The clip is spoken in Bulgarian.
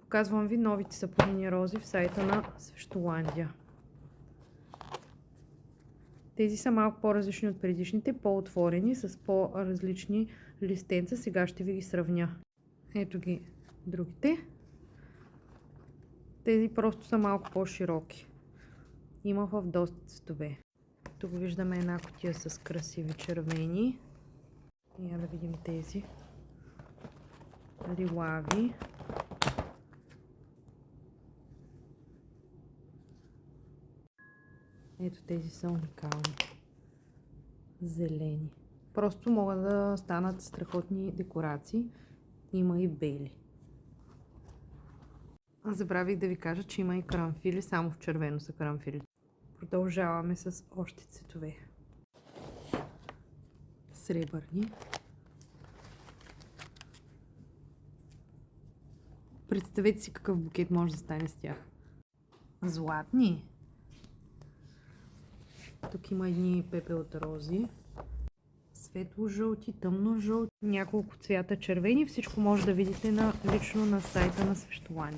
Показвам ви новите сапунени рози в сайта на Свещоландия. Тези са малко по-различни от предишните, по-отворени, с по-различни листенца. Сега ще ви ги сравня. Ето ги другите. Тези просто са малко по-широки. Има в доста цветове. Тук виждаме една кутия с красиви червени. Я да видим тези. Лилави. Ето тези са уникални. Зелени. Просто могат да станат страхотни декорации. Има и бели. Забравих да ви кажа, че има и карамфили, само в червено са карамфили. Продължаваме с още цветове. Сребърни. Представете си какъв букет може да стане с тях. Златни. Тук има едни пепел рози. Светло-жълти, тъмно-жълти, няколко цвята червени. Всичко може да видите лично на сайта на Свещоландия.